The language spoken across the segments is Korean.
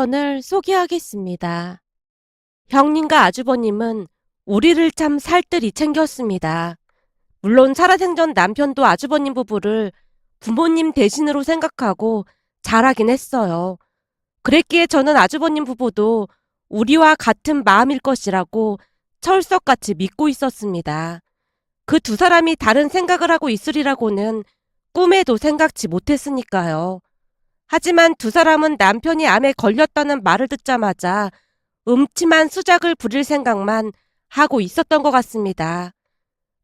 사연을 소개하겠습니다. 형님과 아주버님은 우리를 참 살뜰히 챙겼습니다. 물론 살아생전 남편도 아주버님 부부를 부모님 대신으로 생각하고 잘하긴 했어요. 그랬기에 저는 아주버님 부부도 우리와 같은 마음일 것이라고 철석같이 믿고 있었습니다. 그 두 사람이 다른 생각을 하고 있으리라고는 꿈에도 생각지 못했으니까요. 하지만 두 사람은 남편이 암에 걸렸다는 말을 듣자마자 음침한 수작을 부릴 생각만 하고 있었던 것 같습니다.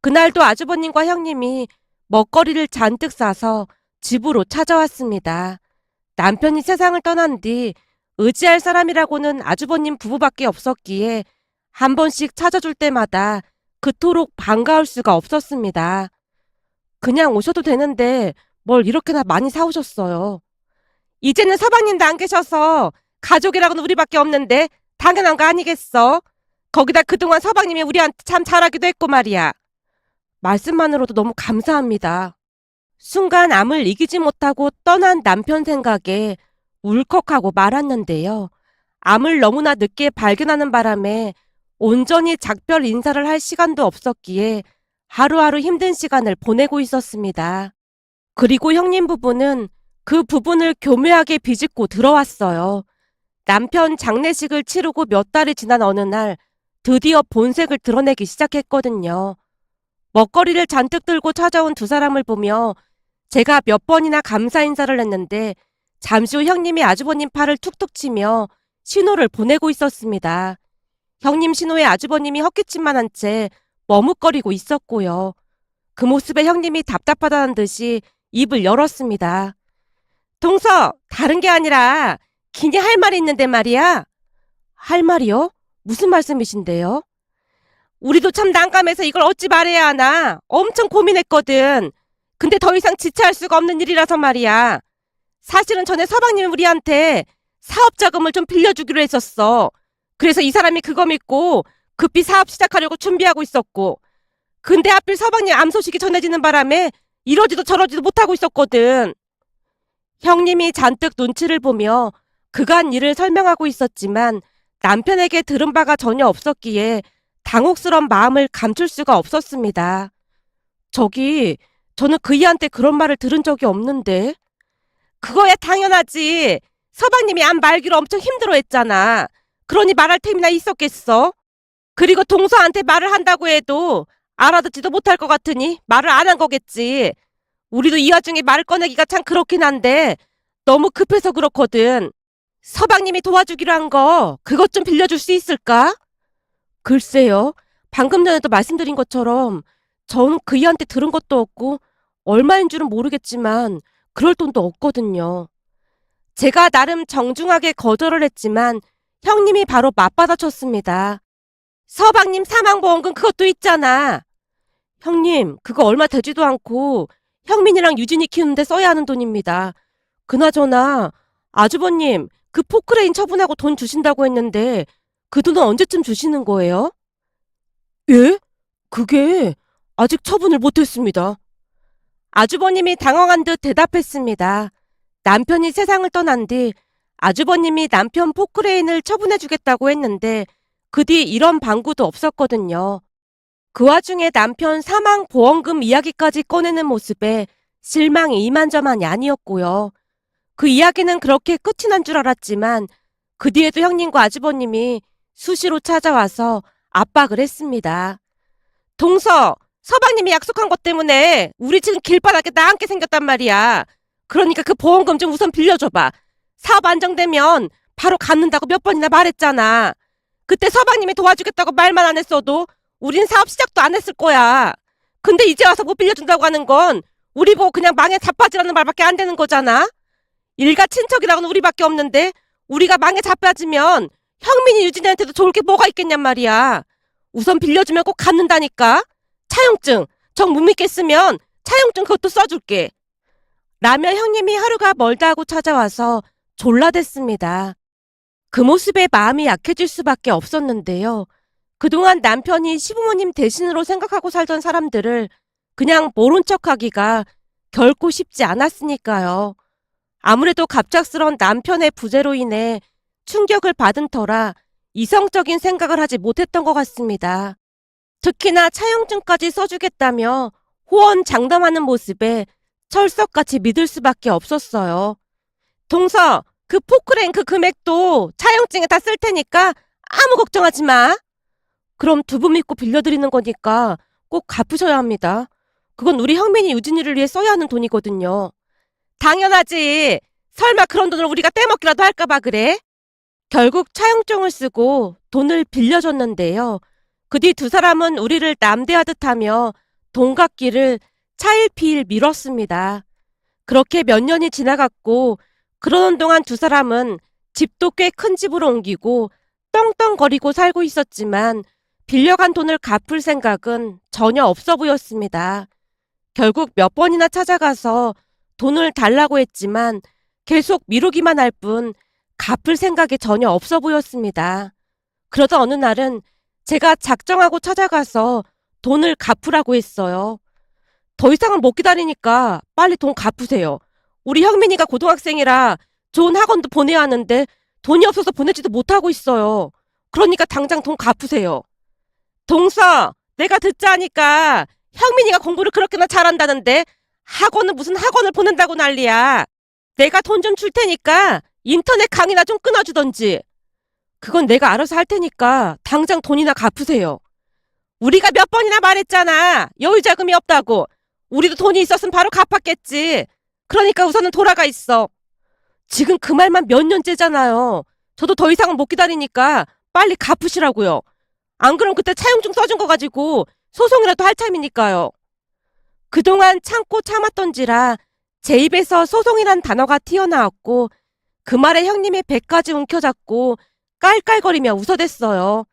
그날도 아주버님과 형님이 먹거리를 잔뜩 싸서 집으로 찾아왔습니다. 남편이 세상을 떠난 뒤 의지할 사람이라고는 아주버님 부부밖에 없었기에 한 번씩 찾아줄 때마다 그토록 반가울 수가 없었습니다. 그냥 오셔도 되는데 뭘 이렇게나 많이 사오셨어요. 이제는 서방님도 안 계셔서 가족이라고는 우리밖에 없는데 당연한 거 아니겠어? 거기다 그동안 서방님이 우리한테 참 잘하기도 했고 말이야. 말씀만으로도 너무 감사합니다. 순간 암을 이기지 못하고 떠난 남편 생각에 울컥하고 말았는데요. 암을 너무나 늦게 발견하는 바람에 온전히 작별 인사를 할 시간도 없었기에 하루하루 힘든 시간을 보내고 있었습니다. 그리고 형님 부부는 그 부분을 교묘하게 비집고 들어왔어요. 남편 장례식을 치르고 몇 달이 지난 어느 날 드디어 본색을 드러내기 시작했거든요. 먹거리를 잔뜩 들고 찾아온 두 사람을 보며 제가 몇 번이나 감사 인사를 했는데 잠시 후 형님이 아주버님 팔을 툭툭 치며 신호를 보내고 있었습니다. 형님 신호에 아주버님이 헛기침만 채 머뭇거리고 있었고요. 그 모습에 형님이 답답하다는 듯이 입을 열었습니다. 동서, 다른 게 아니라 기니 할 말이 있는데 말이야. 할 말이요? 무슨 말씀이신데요? 우리도 참 난감해서 이걸 어찌 말해야 하나 엄청 고민했거든. 근데 더 이상 지체할 수가 없는 일이라서 말이야. 사실은 전에 서방님이 우리한테 사업 자금을 좀 빌려주기로 했었어. 그래서 이 사람이 그거 믿고 급히 사업 시작하려고 준비하고 있었고. 근데 하필 서방님 암 소식이 전해지는 바람에 이러지도 저러지도 못하고 있었거든. 형님이 잔뜩 눈치를 보며 그간 일을 설명하고 있었지만 남편에게 들은 바가 전혀 없었기에 당혹스러운 마음을 감출 수가 없었습니다. 저는 그이한테 그런 말을 들은 적이 없는데. 그거야 당연하지. 서방님이 암 말기로 엄청 힘들어했잖아. 그러니 말할 템이나 있었겠어. 그리고 동서한테 말을 한다고 해도 알아듣지도 못할 것 같으니 말을 안 한 거겠지. 우리도 이 와중에 말을 꺼내기가 참 그렇긴 한데 너무 급해서 그렇거든. 서방님이 도와주기로 한 거 그것 좀 빌려줄 수 있을까? 글쎄요. 방금 전에도 말씀드린 것처럼 저는 그이한테 들은 것도 없고 얼마인 줄은 모르겠지만 그럴 돈도 없거든요. 제가 나름 정중하게 거절을 했지만 형님이 바로 맞받아쳤습니다. 서방님 사망보험금 그것도 있잖아. 형님, 그거 얼마 되지도 않고 형민이랑 유진이 키우는데 써야 하는 돈입니다. 그나저나 아주버님 그 포크레인 처분하고 돈 주신다고 했는데 그 돈은 언제쯤 주시는 거예요? 예? 그게 아직 처분을 못했습니다. 아주버님이 당황한 듯 대답했습니다. 남편이 세상을 떠난 뒤 아주버님이 남편 포크레인을 처분해주겠다고 했는데 그 뒤 이런 방구도 없었거든요. 그 와중에 남편 사망보험금 이야기까지 꺼내는 모습에 실망이 이만저만이 아니었고요. 그 이야기는 그렇게 끝이 난 줄 알았지만 그 뒤에도 형님과 아주버님이 수시로 찾아와서 압박을 했습니다. 동서, 서방님이 약속한 것 때문에 우리 지금 길바닥에 나앉게 생겼단 말이야. 그러니까 그 보험금 좀 우선 빌려줘봐. 사업 안정되면 바로 갚는다고 몇 번이나 말했잖아. 그때 서방님이 도와주겠다고 말만 안 했어도 우린 사업 시작도 안 했을 거야. 근데 이제 와서 못 빌려준다고 하는 건 우리 보고 그냥 망에 자빠지라는 말밖에 안 되는 거잖아. 일가 친척이라고는 우리밖에 없는데 우리가 망에 자빠지면 형민이 유진이한테도 좋을 게 뭐가 있겠냔 말이야. 우선 빌려주면 꼭 갚는다니까. 차용증 정 못 믿겠으면 차용증 그것도 써줄게. 라며 형님이 하루가 멀다 하고 찾아와서 졸라댔습니다. 그 모습에 마음이 약해질 수밖에 없었는데요. 그동안 남편이 시부모님 대신으로 생각하고 살던 사람들을 그냥 모른 척하기가 결코 쉽지 않았으니까요. 아무래도 갑작스런 남편의 부재로 인해 충격을 받은 터라 이성적인 생각을 하지 못했던 것 같습니다. 특히나 차용증까지 써주겠다며 호언 장담하는 모습에 철석같이 믿을 수밖에 없었어요. 동서, 그 포크랭크 금액도 차용증에 다 쓸 테니까 아무 걱정하지 마. 그럼 두 분 믿고 빌려드리는 거니까 꼭 갚으셔야 합니다. 그건 우리 형민이 유진이를 위해 써야 하는 돈이거든요. 당연하지. 설마 그런 돈을 우리가 떼먹기라도 할까봐 그래? 결국 차용증을 쓰고 돈을 빌려줬는데요. 그 뒤 두 사람은 우리를 남대하듯 하며 돈 갚기를 차일피일 미뤘습니다. 그렇게 몇 년이 지나갔고 그러는 동안 두 사람은 집도 꽤 큰 집으로 옮기고 떵떵거리고 살고 있었지만 빌려간 돈을 갚을 생각은 전혀 없어 보였습니다. 결국 몇 번이나 찾아가서 돈을 달라고 했지만 계속 미루기만 할 뿐 갚을 생각이 전혀 없어 보였습니다. 그러다 어느 날은 제가 작정하고 찾아가서 돈을 갚으라고 했어요. 더 이상은 못 기다리니까 빨리 돈 갚으세요. 우리 형민이가 고등학생이라 좋은 학원도 보내야 하는데 돈이 없어서 보내지도 못하고 있어요. 그러니까 당장 돈 갚으세요. 동서, 내가 듣자니까 형민이가 공부를 그렇게나 잘한다는데 학원은 무슨 학원을 보낸다고 난리야. 내가 돈 좀 줄 테니까 인터넷 강의나 좀 끊어주던지. 그건 내가 알아서 할 테니까 당장 돈이나 갚으세요. 우리가 몇 번이나 말했잖아. 여유 자금이 없다고. 우리도 돈이 있었으면 바로 갚았겠지. 그러니까 우선은 돌아가 있어. 지금 그 말만 몇 년째잖아요. 저도 더 이상은 못 기다리니까 빨리 갚으시라고요. 안 그럼 그때 차용증 써준 거 가지고 소송이라도 할 참이니까요. 그동안 참고 참았던지라 제 입에서 소송이란 단어가 튀어나왔고 그 말에 형님의 배까지 움켜잡고 깔깔거리며 웃어댔어요.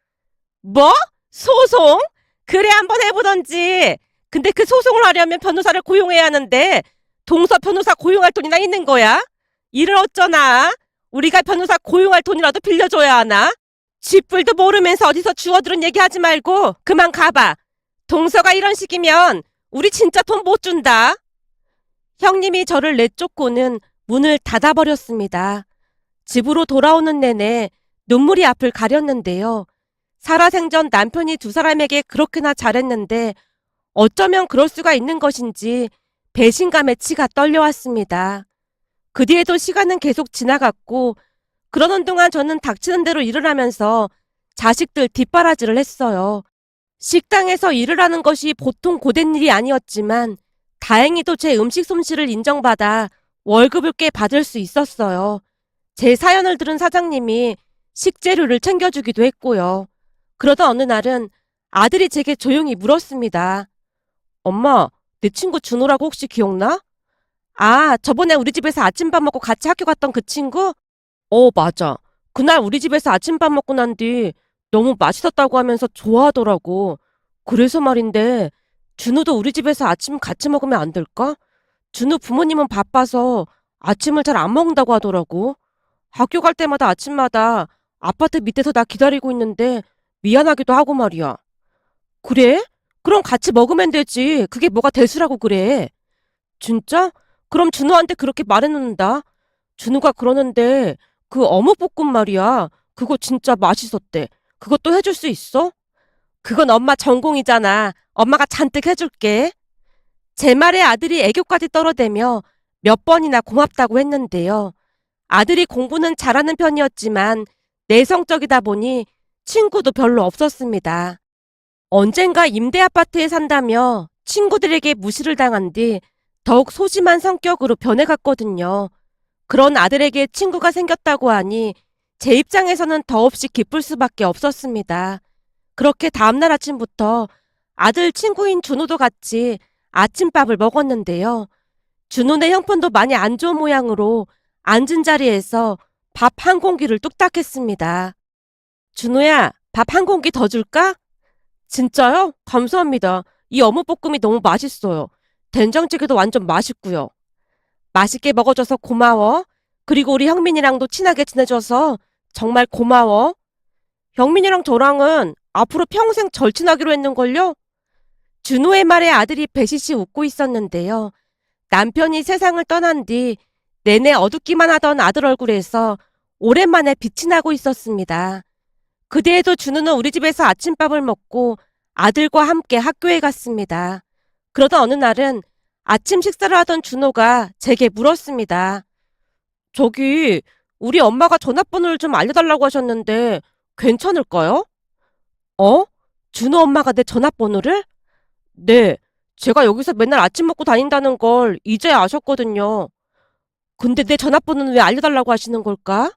뭐? 소송? 그래 한번 해보던지. 근데 그 소송을 하려면 변호사를 고용해야 하는데 동서 변호사 고용할 돈이나 있는 거야? 일을 어쩌나? 우리가 변호사 고용할 돈이라도 빌려줘야 하나? 쥐뿔도 모르면서 어디서 주워들은 얘기하지 말고 그만 가봐. 동서가 이런 식이면 우리 진짜 돈 못 준다. 형님이 저를 내쫓고는 문을 닫아버렸습니다. 집으로 돌아오는 내내 눈물이 앞을 가렸는데요. 살아생전 남편이 두 사람에게 그렇게나 잘했는데 어쩌면 그럴 수가 있는 것인지 배신감에 치가 떨려왔습니다. 그 뒤에도 시간은 계속 지나갔고 그러는 동안 저는 닥치는 대로 일을 하면서 자식들 뒷바라지를 했어요. 식당에서 일을 하는 것이 보통 고된 일이 아니었지만 다행히도 제 음식 솜씨를 인정받아 월급을 꽤 받을 수 있었어요. 제 사연을 들은 사장님이 식재료를 챙겨주기도 했고요. 그러다 어느 날은 아들이 제게 조용히 물었습니다. 엄마, 내 친구 준호라고 혹시 기억나? 아, 저번에 우리 집에서 아침밥 먹고 같이 학교 갔던 그 친구? 맞아. 그날 우리 집에서 아침밥 먹고 난 뒤 너무 맛있었다고 하면서 좋아하더라고. 그래서 말인데, 준우도 우리 집에서 아침 같이 먹으면 안 될까? 준우 부모님은 바빠서 아침을 잘 안 먹는다고 하더라고. 학교 갈 때마다 아침마다 아파트 밑에서 나 기다리고 있는데 미안하기도 하고 말이야. 그래? 그럼 같이 먹으면 되지. 그게 뭐가 대수라고 그래. 진짜? 그럼 준우한테 그렇게 말해놓는다. 준우가 그러는데 그 어묵볶음 말이야. 그거 진짜 맛있었대. 그것도 해줄 수 있어? 그건 엄마 전공이잖아. 엄마가 잔뜩 해줄게. 제 말에 아들이 애교까지 떨어대며 몇 번이나 고맙다고 했는데요. 아들이 공부는 잘하는 편이었지만 내성적이다 보니 친구도 별로 없었습니다. 언젠가 임대 아파트에 산다며 친구들에게 무시를 당한 뒤 더욱 소심한 성격으로 변해갔거든요. 그런 아들에게 친구가 생겼다고 하니 제 입장에서는 더없이 기쁠 수밖에 없었습니다. 그렇게 다음날 아침부터 아들 친구인 준호도 같이 아침밥을 먹었는데요. 준호네 형편도 많이 안 좋은 모양으로 앉은 자리에서 밥 한 공기를 뚝딱 했습니다. 준호야, 밥 한 공기 더 줄까? 진짜요? 감사합니다. 이 어묵볶음이 너무 맛있어요. 된장찌개도 완전 맛있고요. 맛있게 먹어줘서 고마워. 그리고 우리 형민이랑도 친하게 지내줘서 정말 고마워. 형민이랑 저랑은 앞으로 평생 절친하기로 했는걸요? 준호의 말에 아들이 배시시 웃고 있었는데요. 남편이 세상을 떠난 뒤 내내 어둡기만 하던 아들 얼굴에서 오랜만에 빛이 나고 있었습니다. 그때에도 준우는 우리 집에서 아침밥을 먹고 아들과 함께 학교에 갔습니다. 그러던 어느 날은 아침 식사를 하던 준호가 제게 물었습니다. 저기, 우리 엄마가 전화번호를 좀 알려달라고 하셨는데 괜찮을까요? 어? 준호 엄마가 내 전화번호를? 네, 제가 여기서 맨날 아침 먹고 다닌다는 걸 이제야 아셨거든요. 근데 내 전화번호는 왜 알려달라고 하시는 걸까?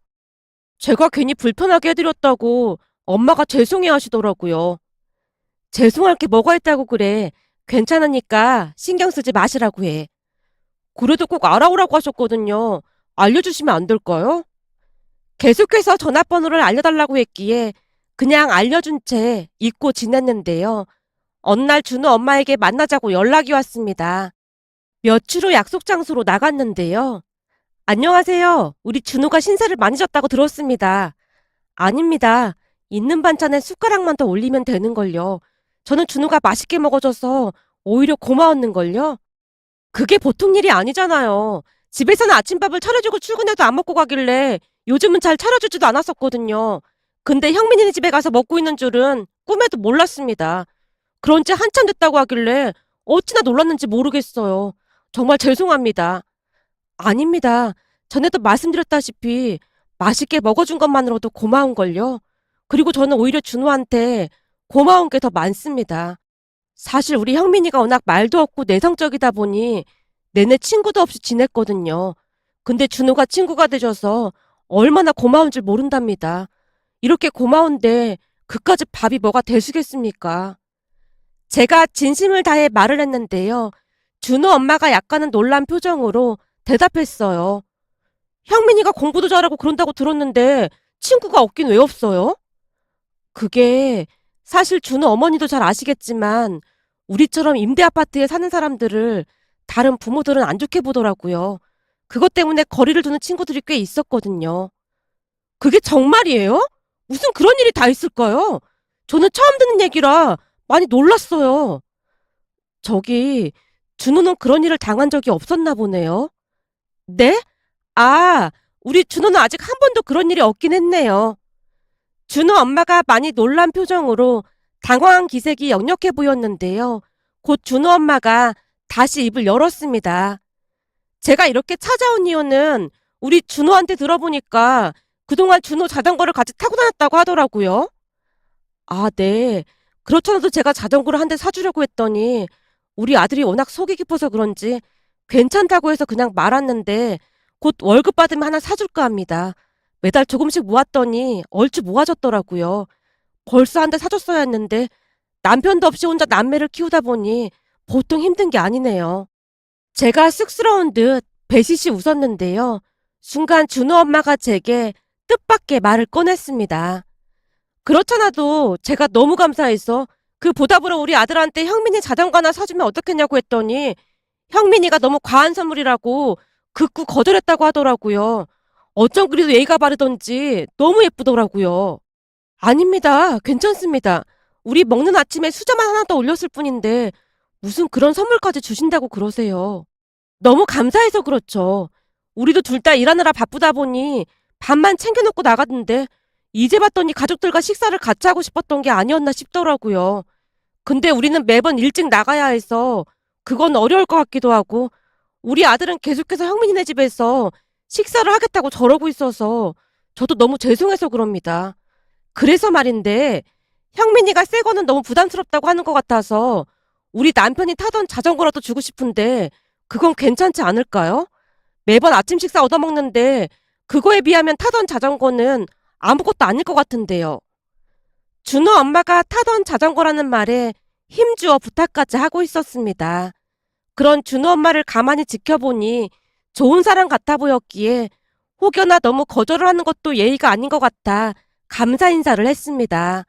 제가 괜히 불편하게 해드렸다고 엄마가 죄송해 하시더라고요. 죄송할 게 뭐가 있다고 그래. 괜찮으니까 신경 쓰지 마시라고 해. 그래도 꼭 알아오라고 하셨거든요. 알려주시면 안 될까요? 계속해서 전화번호를 알려달라고 했기에 그냥 알려준 채 잊고 지냈는데요. 어느 날 준우 엄마에게 만나자고 연락이 왔습니다. 며칠 후 약속 장소로 나갔는데요. 안녕하세요. 우리 준우가 신세를 많이 졌다고 들었습니다. 아닙니다. 있는 반찬에 숟가락만 더 올리면 되는걸요. 저는 준우가 맛있게 먹어줘서 오히려 고마웠는걸요. 그게 보통 일이 아니잖아요. 집에서는 아침밥을 차려주고 출근해도 안 먹고 가길래 요즘은 잘 차려주지도 않았었거든요. 근데 형민이네 집에 가서 먹고 있는 줄은 꿈에도 몰랐습니다. 그런 지 한참 됐다고 하길래 어찌나 놀랐는지 모르겠어요. 정말 죄송합니다. 아닙니다. 전에도 말씀드렸다시피 맛있게 먹어준 것만으로도 고마운걸요. 그리고 저는 오히려 준호한테 고마운 게 더 많습니다. 사실 우리 형민이가 워낙 말도 없고 내성적이다 보니 내내 친구도 없이 지냈거든요. 근데 준호가 친구가 되줘서 얼마나 고마운 줄 모른답니다. 이렇게 고마운데 그까짓 밥이 뭐가 되시겠습니까? 제가 진심을 다해 말을 했는데요. 준호 엄마가 약간은 놀란 표정으로 대답했어요. 형민이가 공부도 잘하고 그런다고 들었는데 친구가 없긴 왜 없어요? 그게 사실 준호 어머니도 잘 아시겠지만 우리처럼 임대 아파트에 사는 사람들을 다른 부모들은 안 좋게 보더라고요. 그것 때문에 거리를 두는 친구들이 꽤 있었거든요. 그게 정말이에요? 무슨 그런 일이 다 있을까요? 저는 처음 듣는 얘기라 많이 놀랐어요. 저기, 준호는 그런 일을 당한 적이 없었나 보네요. 네? 아, 우리 준호는 아직 한 번도 그런 일이 없긴 했네요. 준호 엄마가 많이 놀란 표정으로 당황한 기색이 역력해 보였는데요. 곧 준호 엄마가 다시 입을 열었습니다. 제가 이렇게 찾아온 이유는 우리 준호한테 들어보니까 그동안 준호 자전거를 같이 타고 다녔다고 하더라고요. 아, 네. 그렇잖아도 제가 자전거를 한 대 사주려고 했더니 우리 아들이 워낙 속이 깊어서 그런지 괜찮다고 해서 그냥 말았는데 곧 월급 받으면 하나 사줄까 합니다. 매달 조금씩 모았더니 얼추 모아졌더라고요. 벌써 한 대 사줬어야 했는데 남편도 없이 혼자 남매를 키우다 보니 보통 힘든 게 아니네요. 제가 쑥스러운 듯 배시시 웃었는데요. 순간 준호 엄마가 제게 뜻밖의 말을 꺼냈습니다. 그렇잖아도 제가 너무 감사해서 그 보답으로 우리 아들한테 형민이 자전거 하나 사주면 어떻겠냐고 했더니 형민이가 너무 과한 선물이라고 극구 거절했다고 하더라고요. 어쩜 그리도 예의가 바르던지 너무 예쁘더라고요. 아닙니다. 괜찮습니다. 우리 먹는 아침에 수저만 하나 더 올렸을 뿐인데 무슨 그런 선물까지 주신다고 그러세요. 너무 감사해서 그렇죠. 우리도 둘 다 일하느라 바쁘다 보니 밥만 챙겨놓고 나갔는데 이제 봤더니 가족들과 식사를 같이 하고 싶었던 게 아니었나 싶더라고요. 근데 우리는 매번 일찍 나가야 해서 그건 어려울 것 같기도 하고 우리 아들은 계속해서 형민이네 집에서 식사를 하겠다고 저러고 있어서 저도 너무 죄송해서 그럽니다. 그래서 말인데 형민이가 새 거는 너무 부담스럽다고 하는 것 같아서 우리 남편이 타던 자전거라도 주고 싶은데 그건 괜찮지 않을까요? 매번 아침 식사 얻어먹는데 그거에 비하면 타던 자전거는 아무것도 아닐 것 같은데요. 준호 엄마가 타던 자전거라는 말에 힘주어 부탁까지 하고 있었습니다. 그런 준호 엄마를 가만히 지켜보니 좋은 사람 같아 보였기에 혹여나 너무 거절을 하는 것도 예의가 아닌 것 같아 감사 인사를 했습니다.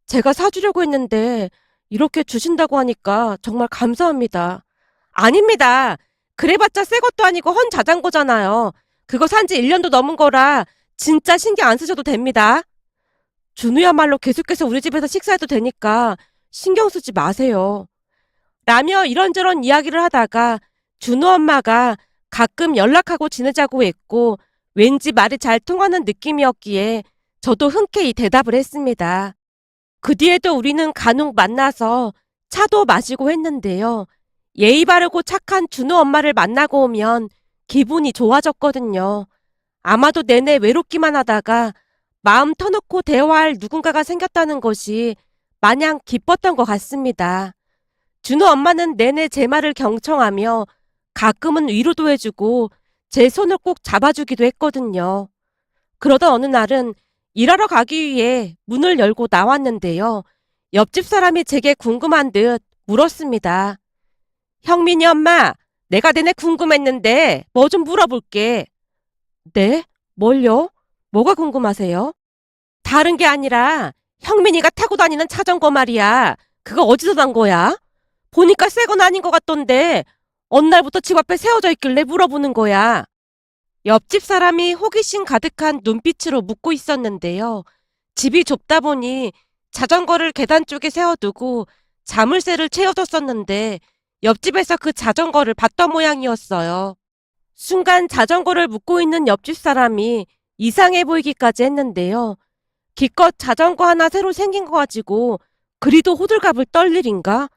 제가 사주려고 했는데 이렇게 주신다고 하니까 정말 감사합니다. 아닙니다. 그래봤자 새 것도 아니고 헌 자전거잖아요. 그거 산지 1년도 넘은 거라 진짜 신경 안 쓰셔도 됩니다. 준우야말로 계속해서 우리 집에서 식사해도 되니까 신경 쓰지 마세요. 라며 이런저런 이야기를 하다가 준우 엄마가 가끔 연락하고 지내자고 했고 왠지 말이 잘 통하는 느낌이었기에 저도 흔쾌히 대답을 했습니다. 그 뒤에도 우리는 간혹 만나서 차도 마시고 했는데요. 예의 바르고 착한 준우 엄마를 만나고 오면 기분이 좋아졌거든요. 아마도 내내 외롭기만 하다가 마음 터놓고 대화할 누군가가 생겼다는 것이 마냥 기뻤던 것 같습니다. 준우 엄마는 내내 제 말을 경청하며 가끔은 위로도 해주고 제 손을 꼭 잡아주기도 했거든요. 그러던 어느 날은 일하러 가기 위해 문을 열고 나왔는데요. 옆집 사람이 제게 궁금한 듯 물었습니다. 형민이 엄마, 내가 내내 궁금했는데 뭐 좀 물어볼게. 네? 뭘요? 뭐가 궁금하세요? 다른 게 아니라 형민이가 타고 다니는 자전거 말이야. 그거 어디서 난 거야? 보니까 새 건 아닌 것 같던데 어느 날부터 집 앞에 세워져 있길래 물어보는 거야. 옆집 사람이 호기심 가득한 눈빛으로 묻고 있었는데요. 집이 좁다 보니 자전거를 계단 쪽에 세워두고 자물쇠를 채워뒀었는데 옆집에서 그 자전거를 봤던 모양이었어요. 순간 자전거를 묻고 있는 옆집 사람이 이상해 보이기까지 했는데요. 기껏 자전거 하나 새로 생긴 거 가지고 그리도 호들갑을 떨 일인가?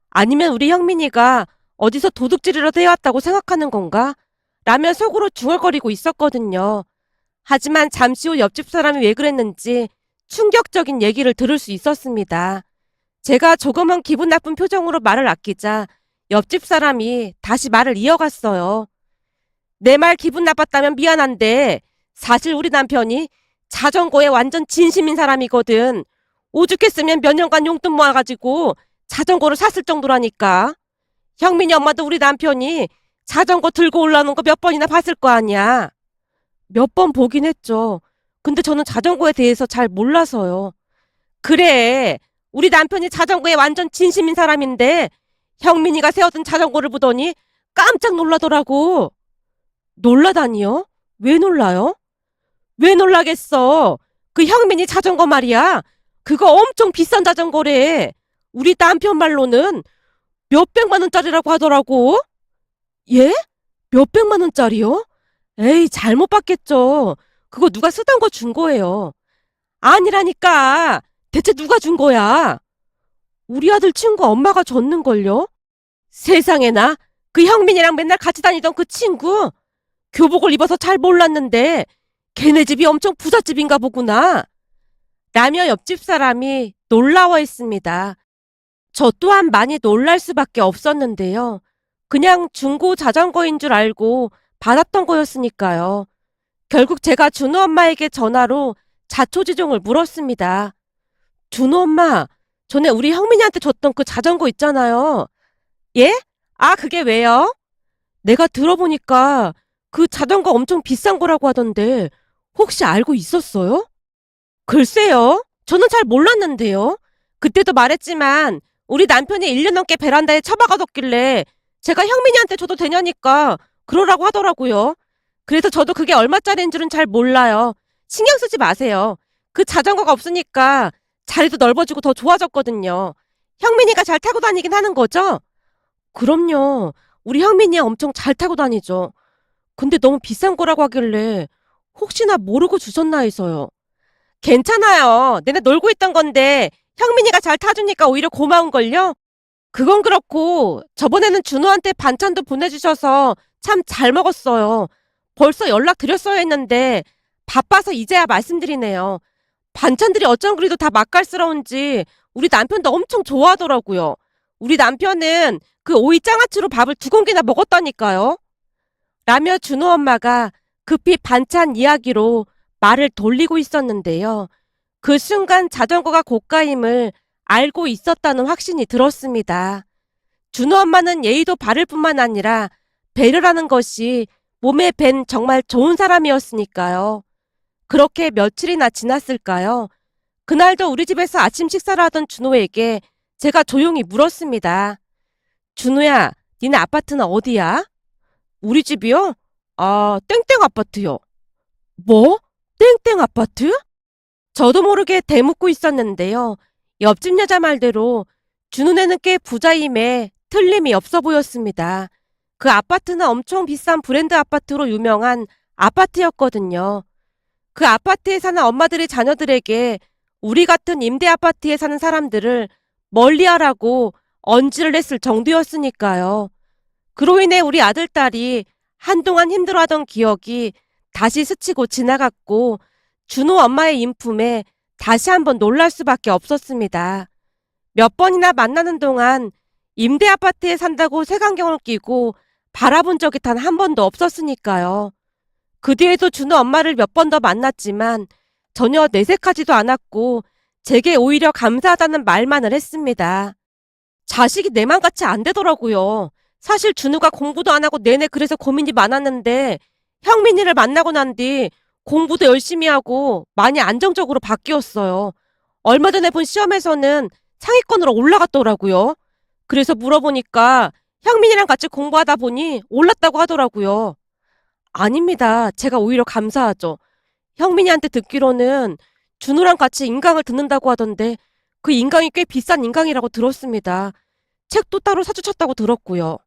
아니면 우리 형민이가 어디서 도둑질이라도 해왔다고 생각하는 건가? 라며 속으로 중얼거리고 있었거든요. 하지만 잠시 후 옆집 사람이 왜 그랬는지 충격적인 얘기를 들을 수 있었습니다. 제가 조금은 기분 나쁜 표정으로 말을 아끼자 옆집 사람이 다시 말을 이어갔어요. 내 말 기분 나빴다면 미안한데 사실 우리 남편이 자전거에 완전 진심인 사람이거든. 오죽했으면 몇 년간 용돈 모아가지고 자전거를 샀을 정도라니까. 형민이 엄마도 우리 남편이 자전거 들고 올라오는 거 몇 번이나 봤을 거 아니야. 몇 번 보긴 했죠. 근데 저는 자전거에 대해서 잘 몰라서요. 그래. 우리 남편이 자전거에 완전 진심인 사람인데 형민이가 세워둔 자전거를 보더니 깜짝 놀라더라고. 놀라다니요? 왜 놀라요? 왜 놀라겠어? 그 형민이 자전거 말이야. 그거 엄청 비싼 자전거래. 우리 남편 말로는 몇백만 원짜리라고 하더라고. 예? 몇백만 원짜리요? 에이, 잘못 봤겠죠. 그거 누가 쓰던 거 준 거예요. 아니라니까. 대체 누가 준 거야? 우리 아들 친구 엄마가 줬는걸요? 세상에나. 그 형민이랑 맨날 같이 다니던 그 친구. 교복을 입어서 잘 몰랐는데 걔네 집이 엄청 부잣집인가 보구나. 라며 옆집 사람이 놀라워했습니다. 저 또한 많이 놀랄 수밖에 없었는데요. 그냥 중고 자전거인 줄 알고 받았던 거였으니까요. 결국 제가 준호 엄마에게 전화로 자초지종을 물었습니다. 준호 엄마, 전에 우리 형민이한테 줬던 그 자전거 있잖아요. 예? 아, 그게 왜요? 내가 들어보니까 그 자전거 엄청 비싼 거라고 하던데 혹시 알고 있었어요? 글쎄요. 저는 잘 몰랐는데요. 그때도 말했지만 우리 남편이 1년 넘게 베란다에 처박아뒀길래 제가 형민이한테 줘도 되냐니까 그러라고 하더라고요. 그래서 저도 그게 얼마짜리인 줄은 잘 몰라요. 신경 쓰지 마세요. 그 자전거가 없으니까 자리도 넓어지고 더 좋아졌거든요. 형민이가 잘 타고 다니긴 하는 거죠? 그럼요. 우리 형민이 엄청 잘 타고 다니죠. 근데 너무 비싼 거라고 하길래 혹시나 모르고 주셨나 해서요. 괜찮아요. 내내 놀고 있던 건데 형민이가 잘 타주니까 오히려 고마운걸요? 그건 그렇고 저번에는 준호한테 반찬도 보내주셔서 참 잘 먹었어요. 벌써 연락드렸어야 했는데 바빠서 이제야 말씀드리네요. 반찬들이 어쩜 그리도 다 맛깔스러운지 우리 남편도 엄청 좋아하더라고요. 우리 남편은 그 오이 장아찌로 밥을 2공기나 먹었다니까요. 라며 준호 엄마가 급히 반찬 이야기로 말을 돌리고 있었는데요. 그 순간 자전거가 고가임을 알고 있었다는 확신이 들었습니다. 준호 엄마는 예의도 바를 뿐만 아니라 배려라는 것이 몸에 밴 정말 좋은 사람이었으니까요. 그렇게 며칠이나 지났을까요? 그날도 우리 집에서 아침 식사를 하던 준호에게 제가 조용히 물었습니다. 준호야, 니네 아파트는 어디야? 우리 집이요? 아, 땡땡 아파트요. 뭐? 땡땡 아파트? 저도 모르게 대묻고 있었는데요. 옆집 여자 말대로 준우네는 꽤 부자임에 틀림이 없어 보였습니다. 그 아파트는 엄청 비싼 브랜드 아파트로 유명한 아파트였거든요. 그 아파트에 사는 엄마들의 자녀들에게 우리 같은 임대 아파트에 사는 사람들을 멀리하라고 언질을 했을 정도였으니까요. 그로 인해 우리 아들, 딸이 한동안 힘들어하던 기억이 다시 스치고 지나갔고 준호 엄마의 인품에 다시 한번 놀랄 수밖에 없었습니다. 몇 번이나 만나는 동안 임대 아파트에 산다고 색안경을 끼고 바라본 적이 단 한 번도 없었으니까요. 그 뒤에도 준호 엄마를 몇 번 더 만났지만 전혀 내색하지도 않았고 제게 오히려 감사하다는 말만을 했습니다. 자식이 내 맘같이 안 되더라고요. 사실 준우가 공부도 안 하고 내내 그래서 고민이 많았는데 형민이를 만나고 난 뒤 공부도 열심히 하고 많이 안정적으로 바뀌었어요. 얼마 전에 본 시험에서는 상위권으로 올라갔더라고요. 그래서 물어보니까 형민이랑 같이 공부하다 보니 올랐다고 하더라고요. 아닙니다. 제가 오히려 감사하죠. 형민이한테 듣기로는 준우랑 같이 인강을 듣는다고 하던데 그 인강이 꽤 비싼 인강이라고 들었습니다. 책도 따로 사주셨다고 들었고요.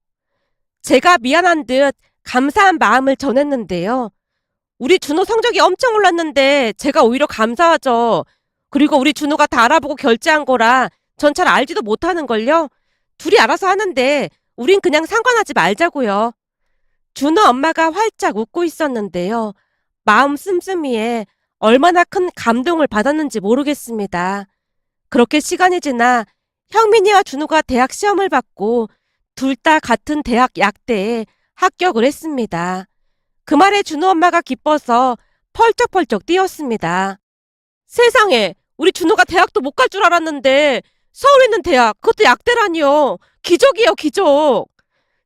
제가 미안한 듯 감사한 마음을 전했는데요. 우리 준호 성적이 엄청 올랐는데 제가 오히려 감사하죠. 그리고 우리 준호가 다 알아보고 결제한 거라 전 잘 알지도 못하는걸요. 둘이 알아서 하는데 우린 그냥 상관하지 말자고요. 준호 엄마가 활짝 웃고 있었는데요. 마음 씀씀이에 얼마나 큰 감동을 받았는지 모르겠습니다. 그렇게 시간이 지나 형민이와 준호가 대학 시험을 받고 둘 다 같은 대학 약대에 합격을 했습니다. 그 말에 준호 엄마가 기뻐서 펄쩍펄쩍 뛰었습니다. 세상에, 우리 준호가 대학도 못 갈 줄 알았는데 서울에 있는 대학, 그것도 약대라니요. 기적이에요, 기적.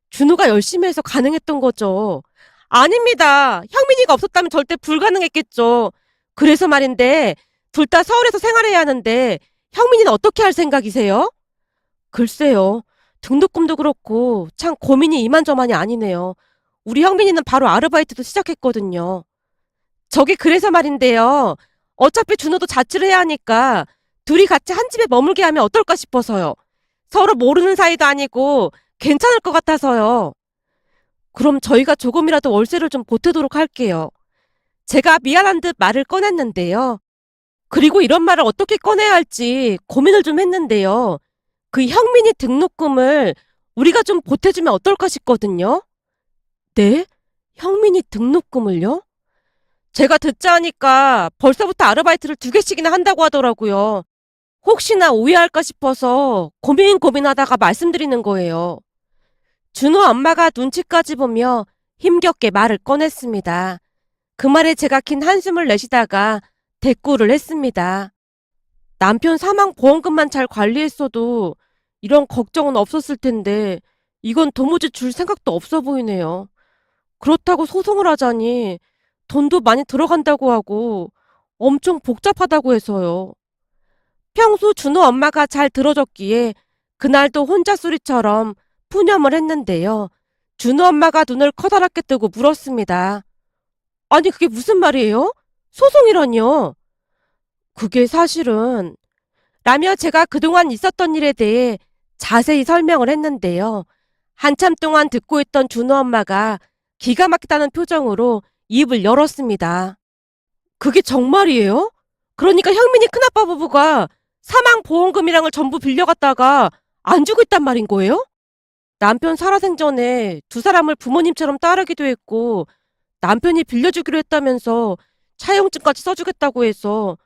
준호가 열심히 해서 가능했던 거죠. 아닙니다. 형민이가 없었다면 절대 불가능했겠죠. 그래서 말인데 둘 다 서울에서 생활해야 하는데 형민이는 어떻게 할 생각이세요? 글쎄요. 등록금도 그렇고 참 고민이 이만저만이 아니네요. 우리 형민이는 바로 아르바이트도 시작했거든요. 저게 그래서 말인데요. 어차피 준호도 자취를 해야 하니까 둘이 같이 한 집에 머물게 하면 어떨까 싶어서요. 서로 모르는 사이도 아니고 괜찮을 것 같아서요. 그럼 저희가 조금이라도 월세를 좀 보태도록 할게요. 제가 미안한 듯 말을 꺼냈는데요. 그리고 이런 말을 어떻게 꺼내야 할지 고민을 좀 했는데요. 그 형민이 등록금을 우리가 좀 보태주면 어떨까 싶거든요. 네? 형민이 등록금을요? 제가 듣자 하니까 벌써부터 아르바이트를 2개씩이나 한다고 하더라고요. 혹시나 오해할까 싶어서 고민하다가 말씀드리는 거예요. 준호 엄마가 눈치까지 보며 힘겹게 말을 꺼냈습니다. 그 말에 제가 긴 한숨을 내쉬다가 대꾸를 했습니다. 남편 사망 보험금만 잘 관리했어도 이런 걱정은 없었을 텐데 이건 도무지 줄 생각도 없어 보이네요. 그렇다고 소송을 하자니 돈도 많이 들어간다고 하고 엄청 복잡하다고 해서요. 평소 준호 엄마가 잘 들어줬기에 그날도 혼자 소리처럼 푸념을 했는데요. 준호 엄마가 눈을 커다랗게 뜨고 물었습니다. 아니 그게 무슨 말이에요? 소송이라니요? 그게 사실은 라며 제가 그동안 있었던 일에 대해 자세히 설명을 했는데요. 한참 동안 듣고 있던 준호 엄마가 기가 막히다는 표정으로 입을 열었습니다. 그게 정말이에요? 그러니까 형민이 큰아빠 부부가 사망보험금이랑을 전부 빌려갔다가 안 주고 있단 말인 거예요? 남편 살아생전에 두 사람을 부모님처럼 따르기도 했고 남편이 빌려주기로 했다면서 차용증까지 써주겠다고 해서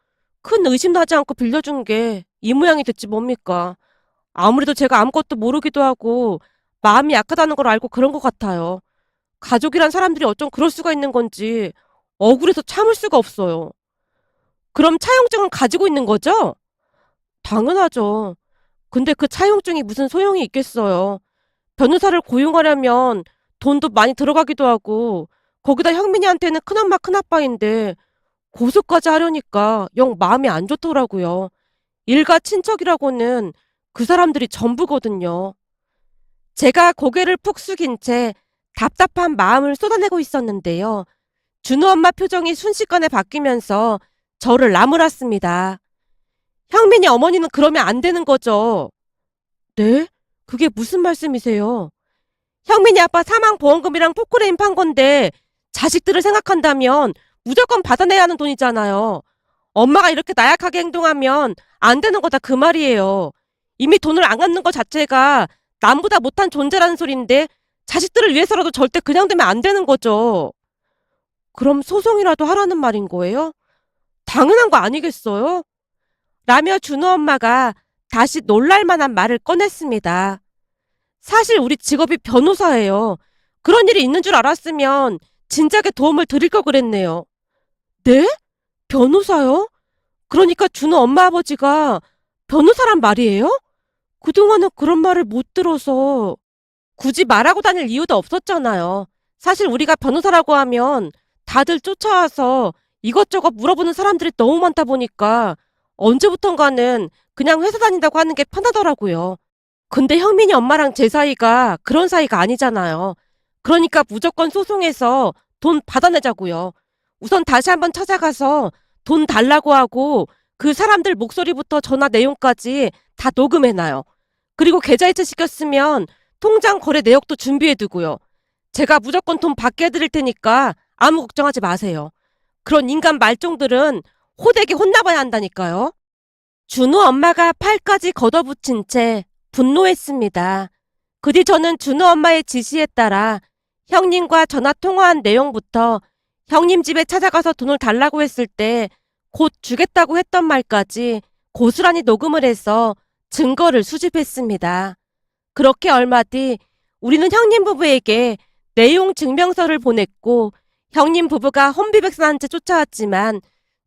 큰 의심도 하지 않고 빌려준 게 이 모양이 됐지 뭡니까. 아무래도 제가 아무것도 모르기도 하고 마음이 약하다는 걸 알고 그런 것 같아요. 가족이란 사람들이 어쩜 그럴 수가 있는 건지 억울해서 참을 수가 없어요. 그럼 차용증은 가지고 있는 거죠? 당연하죠. 근데 그 차용증이 무슨 소용이 있겠어요. 변호사를 고용하려면 돈도 많이 들어가기도 하고 거기다 형민이한테는 큰엄마 큰아빠인데 고소까지 하려니까 영 마음이 안 좋더라고요. 일가 친척이라고는 그 사람들이 전부거든요. 제가 고개를 푹 숙인 채 답답한 마음을 쏟아내고 있었는데요. 준호 엄마 표정이 순식간에 바뀌면서 저를 나무랐습니다. 형민이 어머니는 그러면 안 되는 거죠. 네? 그게 무슨 말씀이세요? 형민이 아빠 사망보험금이랑 포크레인 판 건데 자식들을 생각한다면 무조건 받아내야 하는 돈이잖아요. 엄마가 이렇게 나약하게 행동하면 안 되는 거다 그 말이에요. 이미 돈을 안 갚는 것 자체가 남보다 못한 존재라는 소리인데 자식들을 위해서라도 절대 그냥 되면 안 되는 거죠. 그럼 소송이라도 하라는 말인 거예요? 당연한 거 아니겠어요? 라며 준호 엄마가 다시 놀랄 만한 말을 꺼냈습니다. 사실 우리 직업이 변호사예요. 그런 일이 있는 줄 알았으면 진작에 도움을 드릴 걸 그랬네요. 네? 변호사요? 그러니까 준호 엄마 아버지가 변호사란 말이에요? 그동안은 그런 말을 못 들어서 굳이 말하고 다닐 이유도 없었잖아요. 사실 우리가 변호사라고 하면 다들 쫓아와서 이것저것 물어보는 사람들이 너무 많다 보니까 언제부턴가는 그냥 회사 다닌다고 하는 게 편하더라고요. 근데 형민이 엄마랑 제 사이가 그런 사이가 아니잖아요. 그러니까 무조건 소송해서 돈 받아내자고요. 우선 다시 한번 찾아가서 돈 달라고 하고 그 사람들 목소리부터 전화 내용까지 다 녹음해놔요. 그리고 계좌이체 시켰으면 통장 거래 내역도 준비해두고요. 제가 무조건 돈 받게 해드릴 테니까 아무 걱정하지 마세요. 그런 인간 말종들은 호되게 혼나봐야 한다니까요. 준호 엄마가 팔까지 걷어붙인 채 분노했습니다. 그 뒤 저는 준호 엄마의 지시에 따라 형님과 전화 통화한 내용부터 형님 집에 찾아가서 돈을 달라고 했을 때 곧 주겠다고 했던 말까지 고스란히 녹음을 해서 증거를 수집했습니다. 그렇게 얼마 뒤 우리는 형님 부부에게 내용 증명서를 보냈고 형님 부부가 혼비백산한 채 쫓아왔지만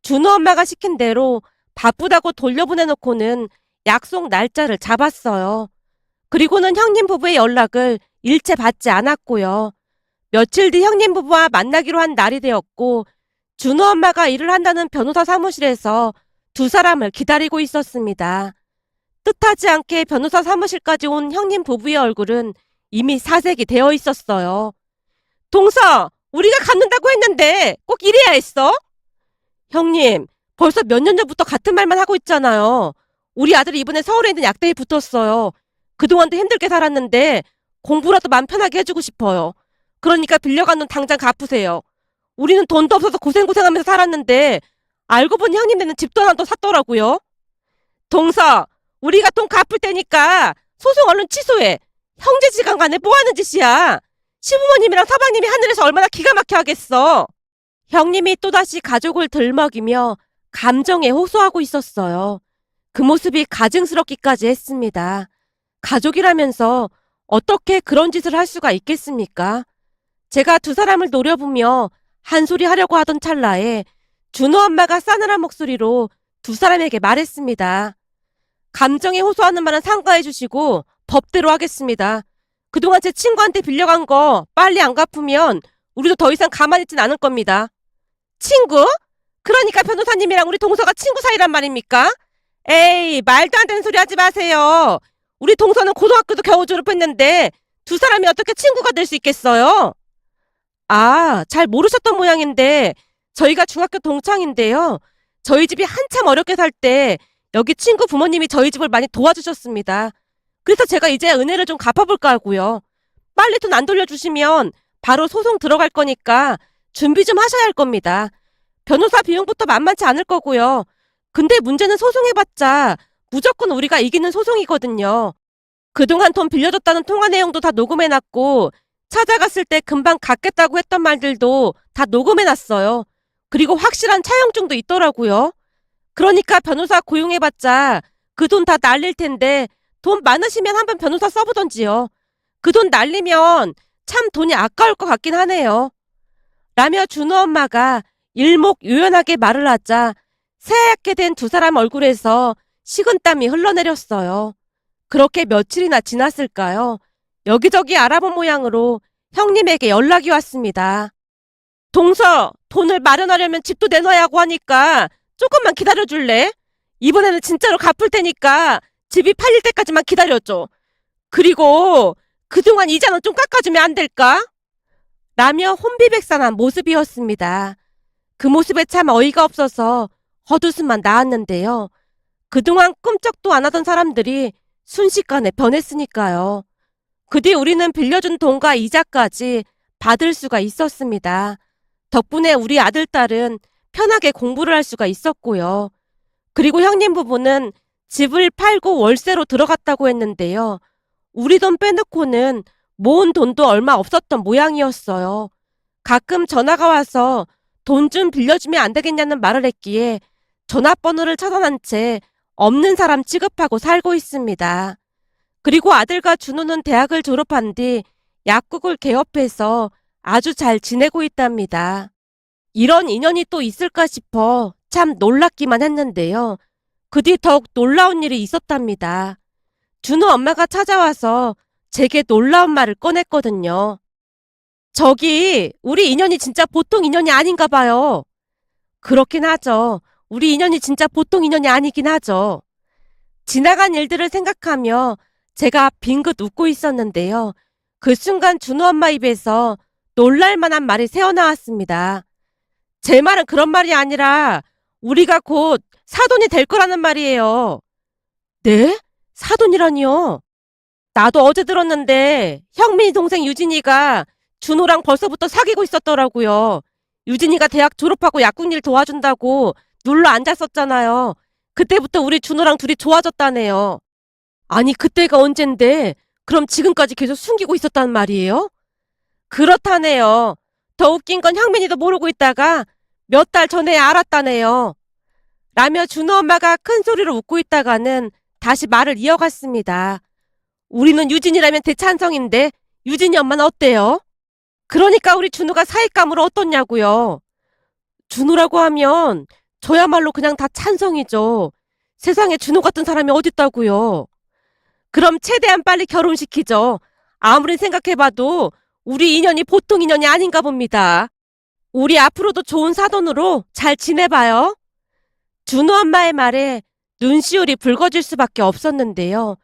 준호 엄마가 시킨 대로 바쁘다고 돌려보내놓고는 약속 날짜를 잡았어요. 그리고는 형님 부부의 연락을 일체 받지 않았고요. 며칠 뒤 형님 부부와 만나기로 한 날이 되었고 준호 엄마가 일을 한다는 변호사 사무실에서 두 사람을 기다리고 있었습니다. 뜻하지 않게 변호사 사무실까지 온 형님 부부의 얼굴은 이미 사색이 되어 있었어요. 동서, 우리가 갖는다고 했는데 꼭 이래야 했어? 형님, 벌써 몇 년 전부터 같은 말만 하고 있잖아요. 우리 아들이 이번에 서울에 있는 약대에 붙었어요. 그동안도 힘들게 살았는데 공부라도 맘 편하게 해주고 싶어요. 그러니까 빌려간 돈 당장 갚으세요. 우리는 돈도 없어서 고생고생하면서 살았는데 알고 보니 형님네는 집도 하나 더 샀더라고요. 동서, 우리가 돈 갚을 테니까 소송 얼른 취소해. 형제지간 간에 뭐 하는 짓이야. 시부모님이랑 서방님이 하늘에서 얼마나 기가 막혀 하겠어. 형님이 또다시 가족을 들먹이며 감정에 호소하고 있었어요. 그 모습이 가증스럽기까지 했습니다. 가족이라면서 어떻게 그런 짓을 할 수가 있겠습니까? 제가 두 사람을 노려보며 한 소리 하려고 하던 찰나에 준호 엄마가 싸늘한 목소리로 두 사람에게 말했습니다. 감정에 호소하는 말은 삼가해 주시고 법대로 하겠습니다. 그동안 제 친구한테 빌려간 거 빨리 안 갚으면 우리도 더 이상 가만히 있진 않을 겁니다. 친구? 그러니까 변호사님이랑 우리 동서가 친구 사이란 말입니까? 에이, 말도 안 되는 소리 하지 마세요. 우리 동서는 고등학교도 겨우 졸업했는데 두 사람이 어떻게 친구가 될 수 있겠어요? 아, 잘 모르셨던 모양인데 저희가 중학교 동창인데요. 저희 집이 한참 어렵게 살 때 여기 친구 부모님이 저희 집을 많이 도와주셨습니다. 그래서 제가 이제 은혜를 좀 갚아볼까 하고요. 빨리 돈 안 돌려주시면 바로 소송 들어갈 거니까 준비 좀 하셔야 할 겁니다. 변호사 비용부터 만만치 않을 거고요. 근데 문제는 소송해봤자 무조건 우리가 이기는 소송이거든요. 그동안 돈 빌려줬다는 통화 내용도 다 녹음해놨고 찾아갔을 때 금방 갚겠다고 했던 말들도 다 녹음해놨어요. 그리고 확실한 차용증도 있더라고요. 그러니까 변호사 고용해봤자 그 돈 다 날릴 텐데 돈 많으시면 한번 변호사 써보던지요. 그 돈 날리면 참 돈이 아까울 것 같긴 하네요. 라며 준호 엄마가 일목요연하게 말을 하자 새하얗게 된 두 사람 얼굴에서 식은땀이 흘러내렸어요. 그렇게 며칠이나 지났을까요? 여기저기 알아본 모양으로 형님에게 연락이 왔습니다. 동서, 돈을 마련하려면 집도 내놔야 하고 하니까 조금만 기다려줄래? 이번에는 진짜로 갚을 테니까 집이 팔릴 때까지만 기다려줘. 그리고 그동안 이자는 좀 깎아주면 안 될까? 라며 혼비백산한 모습이었습니다. 그 모습에 참 어이가 없어서 헛웃음만 나왔는데요. 그동안 꿈쩍도 안 하던 사람들이 순식간에 변했으니까요. 그 뒤 우리는 빌려준 돈과 이자까지 받을 수가 있었습니다. 덕분에 우리 아들, 딸은 편하게 공부를 할 수가 있었고요. 그리고 형님 부부는 집을 팔고 월세로 들어갔다고 했는데요. 우리 돈 빼놓고는 모은 돈도 얼마 없었던 모양이었어요. 가끔 전화가 와서 돈 좀 빌려주면 안 되겠냐는 말을 했기에 전화번호를 차단한 채 없는 사람 취급하고 살고 있습니다. 그리고 아들과 준호는 대학을 졸업한 뒤 약국을 개업해서 아주 잘 지내고 있답니다. 이런 인연이 또 있을까 싶어 참 놀랍기만 했는데요. 그 뒤 더욱 놀라운 일이 있었답니다. 준호 엄마가 찾아와서 제게 놀라운 말을 꺼냈거든요. 저기, 우리 인연이 진짜 보통 인연이 아닌가 봐요. 그렇긴 하죠. 우리 인연이 진짜 보통 인연이 아니긴 하죠. 지나간 일들을 생각하며 제가 빙긋 웃고 있었는데요. 그 순간 준호 엄마 입에서 놀랄 만한 말이 새어나왔습니다. 제 말은 그런 말이 아니라 우리가 곧 사돈이 될 거라는 말이에요. 네? 사돈이라니요? 나도 어제 들었는데 형민이 동생 유진이가 준호랑 벌써부터 사귀고 있었더라고요. 유진이가 대학 졸업하고 약국일 도와준다고 눌러 앉았었잖아요. 그때부터 우리 준호랑 둘이 좋아졌다네요. 아니, 그때가 언젠데 그럼 지금까지 계속 숨기고 있었단 말이에요? 그렇다네요. 더 웃긴 건 형민이도 모르고 있다가 몇 달 전에 알았다네요. 라며 준호 엄마가 큰 소리로 웃고 있다가는 다시 말을 이어갔습니다. 우리는 유진이라면 대찬성인데 유진이 엄마는 어때요? 그러니까 우리 준호가 사익감으로 어떻냐고요. 준호라고 하면 저야말로 그냥 다 찬성이죠. 세상에 준호 같은 사람이 어딨다고요. 그럼 최대한 빨리 결혼시키죠. 아무리 생각해봐도 우리 인연이 보통 인연이 아닌가 봅니다. 우리 앞으로도 좋은 사돈으로 잘 지내봐요. 준호 엄마의 말에 눈시울이 붉어질 수밖에 없었는데요.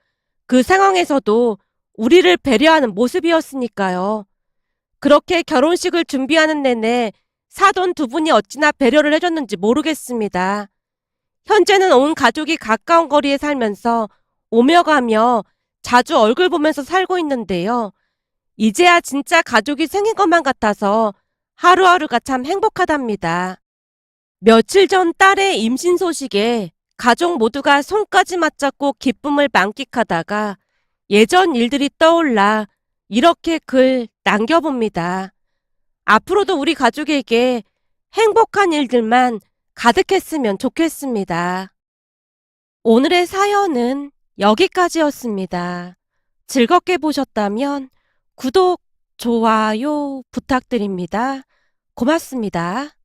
그 상황에서도 우리를 배려하는 모습이었으니까요. 그렇게 결혼식을 준비하는 내내 사돈 두 분이 어찌나 배려를 해줬는지 모르겠습니다. 현재는 온 가족이 가까운 거리에 살면서 오며 가며 자주 얼굴 보면서 살고 있는데요. 이제야 진짜 가족이 생긴 것만 같아서 하루하루가 참 행복하답니다. 며칠 전 딸의 임신 소식에 가족 모두가 손까지 맞잡고 기쁨을 만끽하다가 예전 일들이 떠올라 이렇게 글 남겨봅니다. 앞으로도 우리 가족에게 행복한 일들만 가득했으면 좋겠습니다. 오늘의 사연은 여기까지였습니다. 즐겁게 보셨다면 구독, 좋아요 부탁드립니다. 고맙습니다.